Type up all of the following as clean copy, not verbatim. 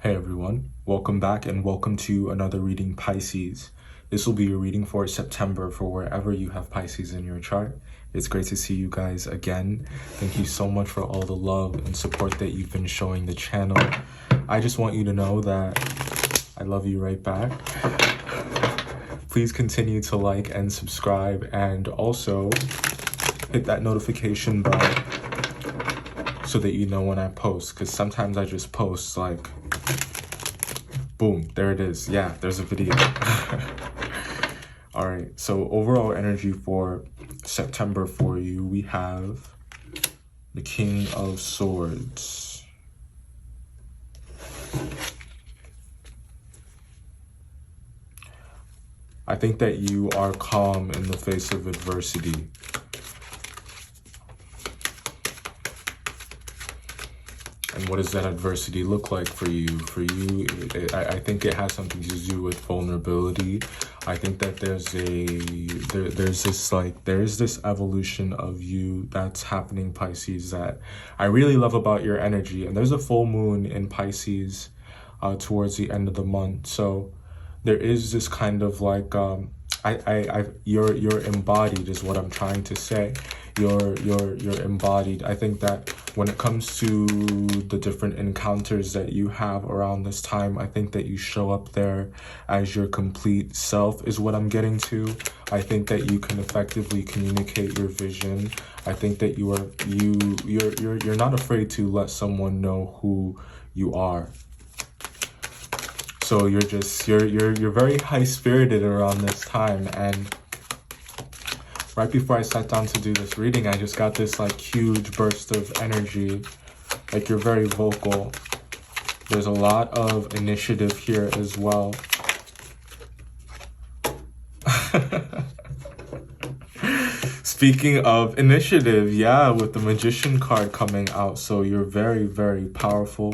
Hey everyone, welcome back and welcome to another reading, Pisces. This will be your reading for September for wherever you have Pisces in your chart. It's great to see you guys again. Thank you so much for all the love and support that you've been showing the channel. I just want you to know that I love you right back. Please continue to like and subscribe, and also hit that notification bell so that you know when I post, because sometimes I just post like boom, there it is. Yeah, there's a video. All right, so overall energy for September for you, we have the King of Swords. I think that you are calm in the face of adversity. And what does that adversity look like for you? For you, I think it has something to do with vulnerability. I think that there is this evolution of you that's happening, Pisces, that I really love about your energy. And there's a full moon in Pisces towards the end of the month. So there is this kind of like, you're embodied is what I'm trying to say. You're embodied. I think that when it comes to the different encounters that you have around this time, I think that you show up there as your complete self is what I'm getting to. I think that you can effectively communicate your vision. I think that you're not afraid to let someone know who you are. So you're very high-spirited around this time, and right before I sat down to do this reading, I just got this like huge burst of energy. Like you're very vocal. There's a lot of initiative here as well. Speaking of initiative, yeah, with the Magician card coming out. So you're very, very powerful.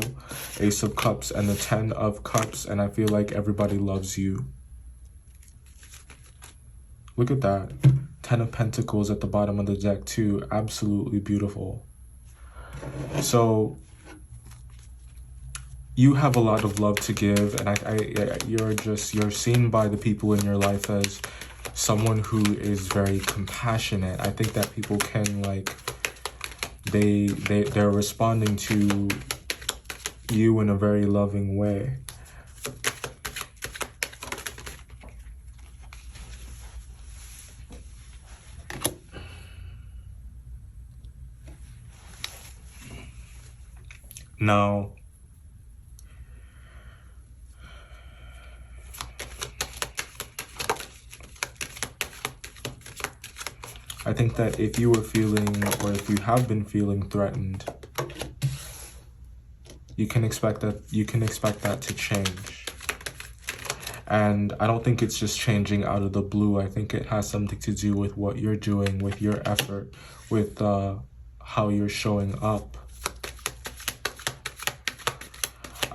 Ace of Cups and the 10 of Cups. And I feel like everybody loves you. Look at that. 10 of Pentacles at the bottom of the deck too. Absolutely beautiful. So you have a lot of love to give, and you're seen by the people in your life as someone who is very compassionate. I think that people can like they're responding to you in a very loving way. Now, I think that if you were feeling, or if you have been feeling threatened, you can expect that to change. And I don't think it's just changing out of the blue. I think it has something to do with what you're doing, with your effort, with how you're showing up.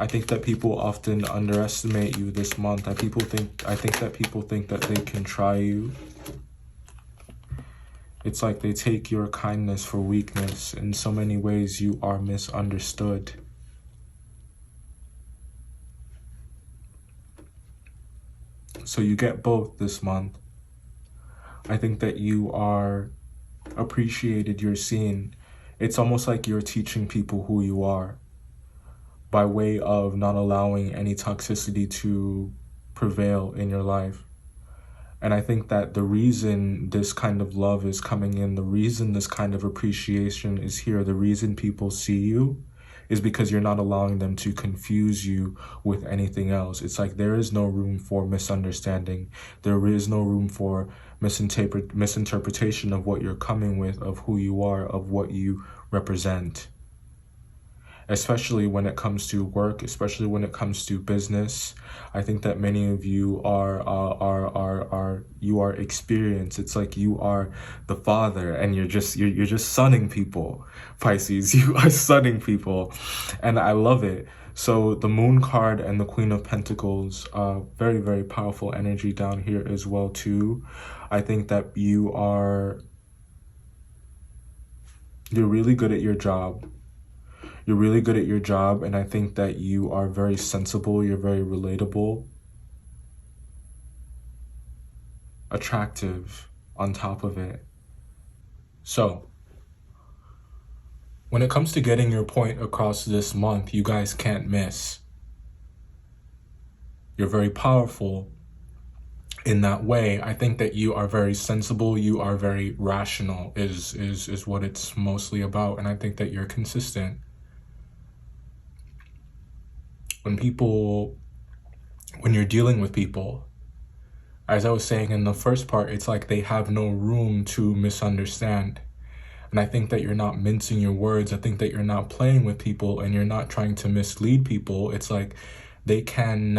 I think that people often underestimate you this month. I think that people think that they can try you. It's like they take your kindness for weakness. In so many ways, you are misunderstood. So you get both this month. I think that you are appreciated, you're seen. It's almost like you're teaching people who you are, by way of not allowing any toxicity to prevail in your life. And I think that the reason this kind of love is coming in, the reason this kind of appreciation is here, the reason people see you is because you're not allowing them to confuse you with anything else. It's like there is no room for misunderstanding. There is no room for misinterpretation of what you're coming with, of who you are, of what you represent. Especially when it comes to work, especially when it comes to business. I think that many of you are experienced. It's like you are the father, and you're just sunning people, Pisces. You are sunning people, and I love it. So the Moon card and the Queen of Pentacles, very, very powerful energy down here as well too. I think that you're really good at your job. You're really good at your job, and I think that you are very sensible, you're very relatable, attractive on top of it. So, when it comes to getting your point across this month, you guys can't miss. You're very powerful in that way. I think that you are very sensible, you are very rational is what it's mostly about, and I think that you're consistent. When you're dealing with people, as I was saying in the first part, it's like they have no room to misunderstand. And I think that you're not mincing your words. I think that you're not playing with people and you're not trying to mislead people. It's like they can,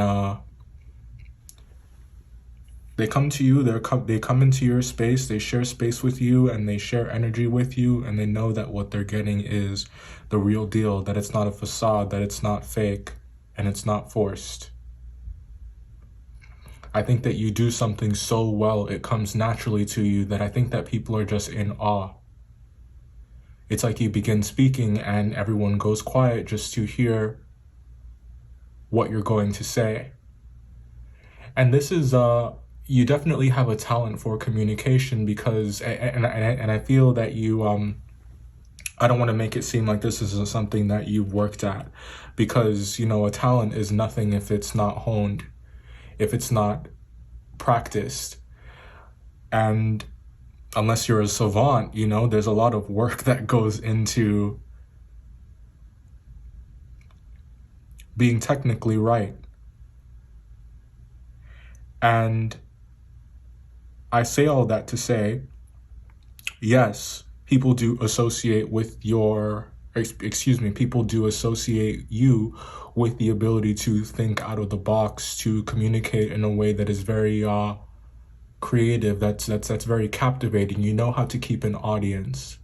they come to you, they come into your space, they share space with you, and they share energy with you, and they know that what they're getting is the real deal, that it's not a facade, that it's not fake, and it's not forced. I think that you do something so well, it comes naturally to you, that I think that people are just in awe. It's like you begin speaking and everyone goes quiet just to hear what you're going to say. And this is, you definitely have a talent for communication, because, and I feel that you, I don't want to make it seem like this is something that you've worked at, because, you know, a talent is nothing if it's not honed, if it's not practiced. And unless you're a savant, you know, there's a lot of work that goes into being technically right. And I say all that to say, yes, people do associate with people do associate you with the ability to think out of the box, to communicate in a way that is very creative, that's very captivating. You know how to keep an audience.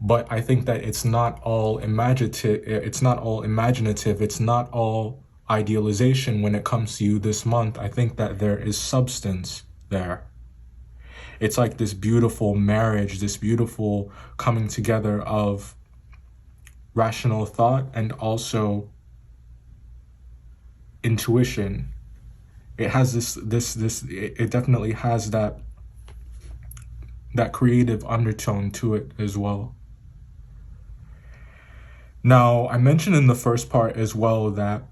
But I think that it's not all imaginative, it's not all idealization when it comes to you this month. I think that there is substance there. It's like this beautiful marriage, this beautiful coming together of rational thought and also intuition. It has it definitely has that creative undertone to it as well. Now, I mentioned in the first part as well that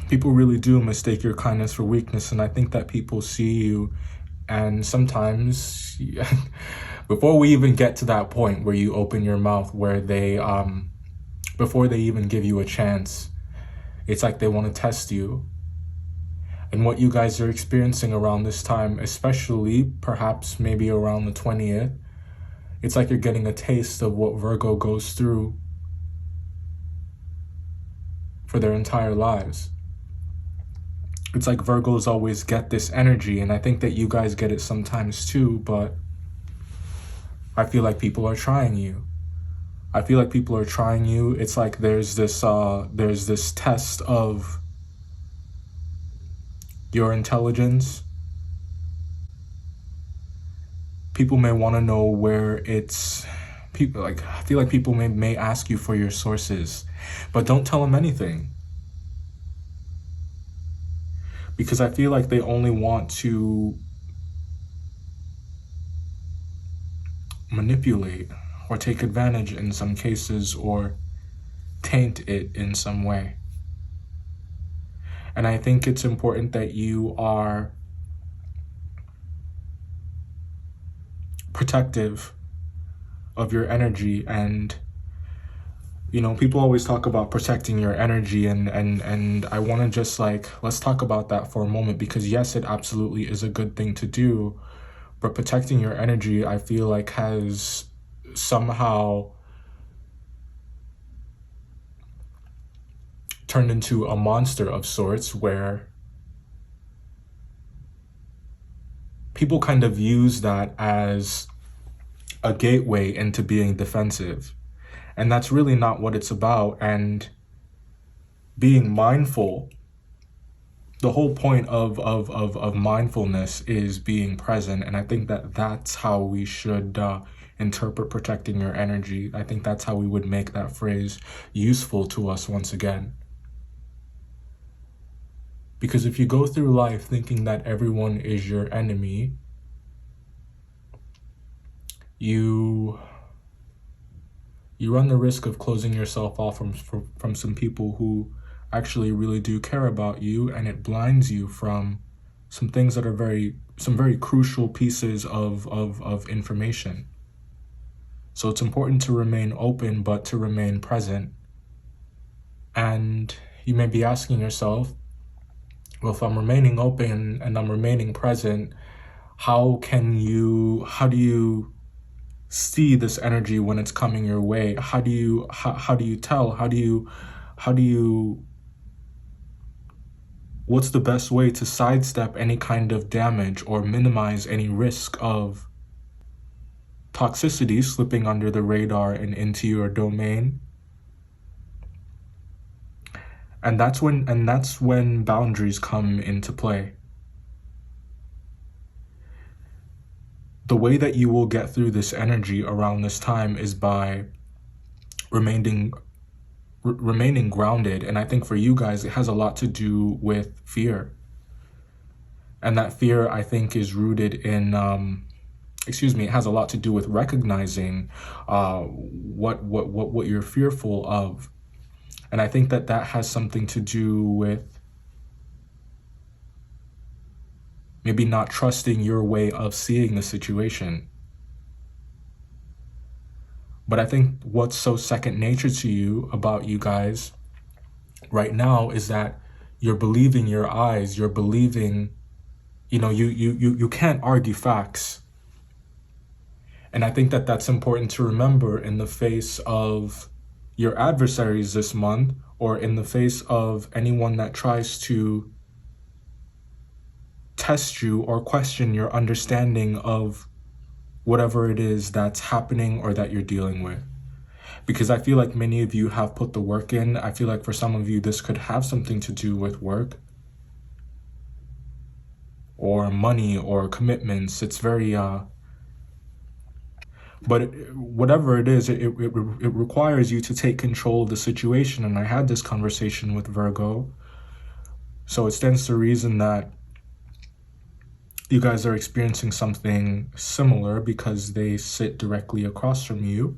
people really do mistake your kindness for weakness, and I think that people see you, and sometimes, before we even get to that point where you open your mouth, where they, before they even give you a chance, it's like they want to test you. And what you guys are experiencing around this time, especially perhaps maybe around the 20th, it's like you're getting a taste of what Virgo goes through for their entire lives. It's like Virgos always get this energy, and I think that you guys get it sometimes too, but I feel like people are trying you. It's like there's this test of your intelligence. People may want to know where I feel like people may ask you for your sources, but don't tell them anything. Because I feel like they only want to manipulate or take advantage in some cases, or taint it in some way. And I think it's important that you are protective of your energy. And, you know, people always talk about protecting your energy, and I want to just let's talk about that for a moment, because yes, it absolutely is a good thing to do, but protecting your energy, I feel like, has somehow turned into a monster of sorts, where people kind of use that as a gateway into being defensive. And that's really not what it's about. And being mindful, the whole point of mindfulness is being present. And I think that that's how we should interpret protecting your energy. I think that's how we would make that phrase useful to us once again. Because if you go through life thinking that everyone is your enemy, you run the risk of closing yourself off from some people who actually really do care about you, and it blinds you from some things that are some very crucial pieces of information. So it's important to remain open, but to remain present. And you may be asking yourself, well, if I'm remaining open and I'm remaining present, how do you see this energy when it's coming your way? How do you tell? What's the best way to sidestep any kind of damage or minimize any risk of toxicity slipping under the radar and into your domain? And that's when boundaries come into play. The way that you will get through this energy around this time is by remaining grounded. And I think for you guys, it has a lot to do with fear. And that fear, I think, is rooted in, it has a lot to do with recognizing what you're fearful of. And I think that has something to do with maybe not trusting your way of seeing the situation. But I think what's so second nature to you about you guys right now is that you're believing your eyes, you're believing, you can't argue facts. And I think that that's important to remember in the face of your adversaries this month, or in the face of anyone that tries to test you or question your understanding of whatever it is that's happening or that you're dealing with. Because I feel like many of you have put the work in. I feel like for some of you, this could have something to do with work or money or commitments. It's very, but whatever it is, it requires you to take control of the situation. And I had this conversation with Virgo. So it stands to reason that you guys are experiencing something similar because they sit directly across from you.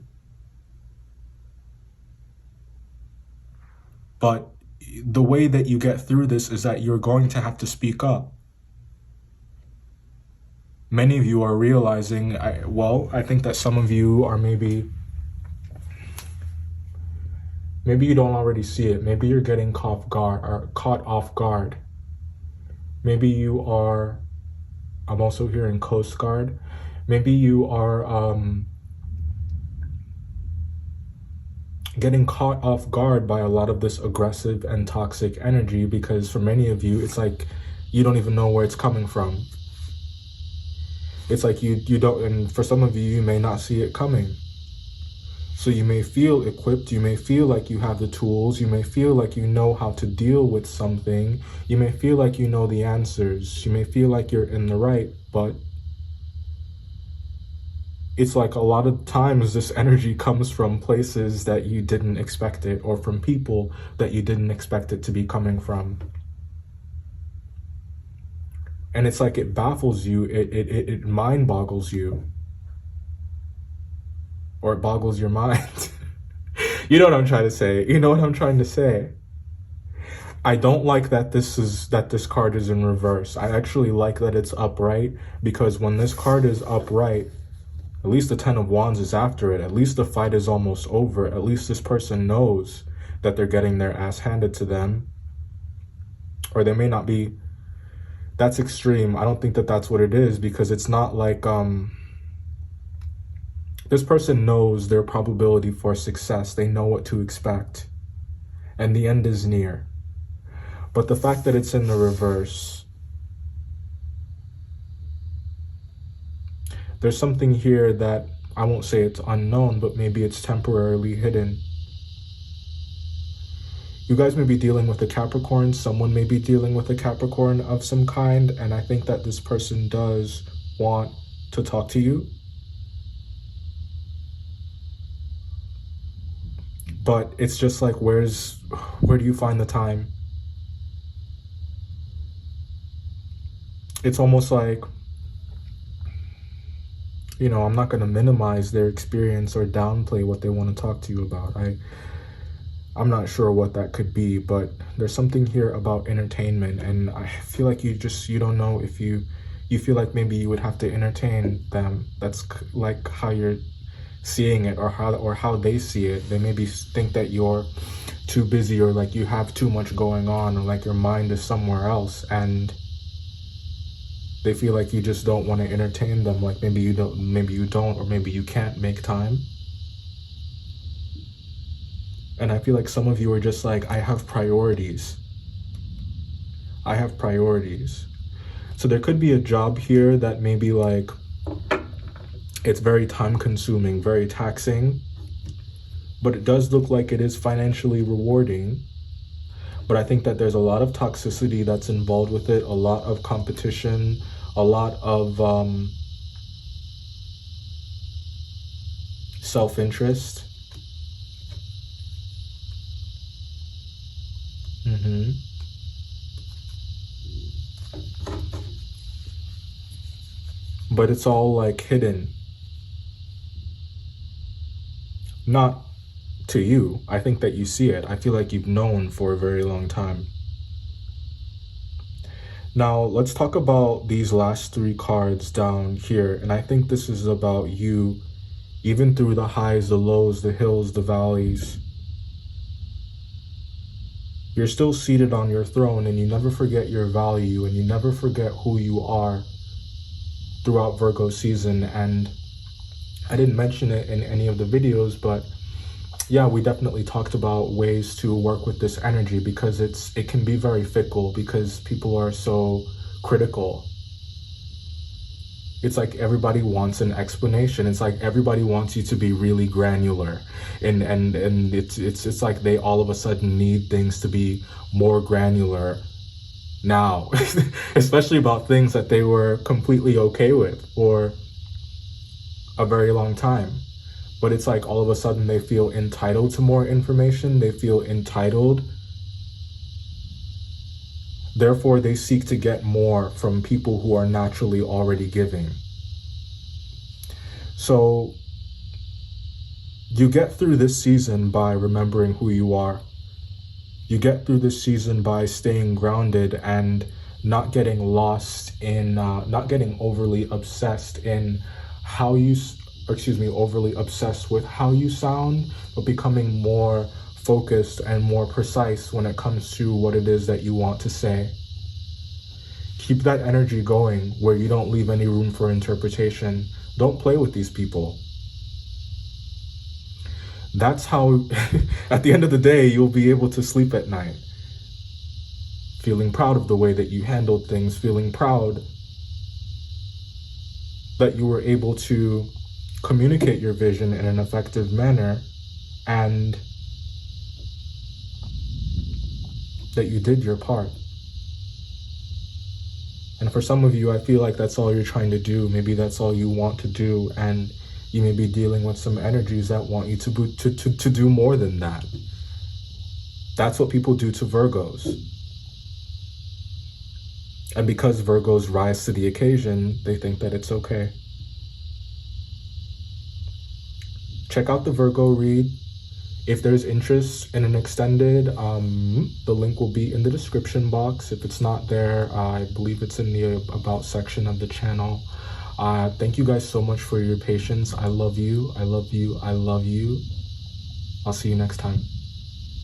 But the way that you get through this is that you're going to have to speak up. Many of you are realizing, I think that some of you are maybe you don't already see it. Maybe you're getting caught off guard. Maybe you are, I'm also hearing Coast Guard. Maybe you are getting caught off guard by a lot of this aggressive and toxic energy, because for many of you, it's like you don't even know where it's coming from. It's like you don't, and for some of you, you may not see it coming. So you may feel equipped, you may feel like you have the tools, you may feel like you know how to deal with something, you may feel like you know the answers, you may feel like you're in the right, but it's like a lot of times this energy comes from places that you didn't expect it, or from people that you didn't expect it to be coming from. And it's like it baffles you, it mind boggles you. Or it boggles your mind. You know what I'm trying to say. You know what I'm trying to say. I don't like that this card is in reverse. I actually like that it's upright, because when this card is upright, at least the 10 of Wands is after it. At least the fight is almost over. At least this person knows that they're getting their ass handed to them. Or they may not be. That's extreme. I don't think that that's what it is, because it's not like this person knows their probability for success. They know what to expect. And the end is near. But the fact that it's in the reverse, there's something here that I won't say it's unknown, but maybe it's temporarily hidden. You guys may be dealing with a Capricorn. Someone may be dealing with a Capricorn of some kind. And I think that this person does want to talk to you. But it's just like, where do you find the time? It's almost like, I'm not going to minimize their experience or downplay what they want to talk to you about. I'm not sure what that could be, but there's something here about entertainment, and I feel like you don't know if you feel like maybe you would have to entertain them. That's like how you're seeing it, or how they see it. They maybe think that you're too busy, or like you have too much going on, or like your mind is somewhere else, and they feel like you just don't want to entertain them. Like maybe you don't, or maybe you can't make time. And I feel like some of you are just like, I have priorities. I have priorities. So there could be a job here that maybe like, it's very time consuming, very taxing, but it does look like it is financially rewarding. But I think that there's a lot of toxicity that's involved with it, a lot of competition, a lot of self-interest. But it's all like hidden. Not to you. I think that you see it. I feel like you've known for a very long time. Now, let's talk about these last 3 cards down here. And I think this is about you, even through the highs, the lows, the hills, the valleys. You're still seated on your throne, and you never forget your value, and you never forget who you are throughout Virgo season. And I didn't mention it in any of the videos, but yeah, we definitely talked about ways to work with this energy, because it can be very fickle, because people are so critical. It's like everybody wants an explanation. It's like everybody wants you to be really granular, and it's like they all of a sudden need things to be more granular now, especially about things that they were completely okay with for a very long time. But it's like all of a sudden they feel entitled to more information. They feel entitled. Therefore, they seek to get more from people who are naturally already giving. So you get through this season by remembering who you are. You get through this season by staying grounded and not getting lost in, not getting overly obsessed in how you, overly obsessed with how you sound, but becoming more focused and more precise when it comes to what it is that you want to say. Keep that energy going where you don't leave any room for interpretation. Don't play with these people. That's how, at the end of the day, you'll be able to sleep at night. Feeling proud of the way that you handled things, feeling proud that you were able to communicate your vision in an effective manner, and that you did your part. And for some of you, I feel like that's all you're trying to do. Maybe that's all you want to do, and you may be dealing with some energies that want you to do more than that. That's what people do to Virgos. And because Virgos rise to the occasion, they think that it's okay. Check out the Virgo read. If there's interest in an extended, the link will be in the description box. If it's not there, I believe it's in the About section of the channel. Thank you guys so much for your patience. I love you. I love you. I love you. I'll see you next time.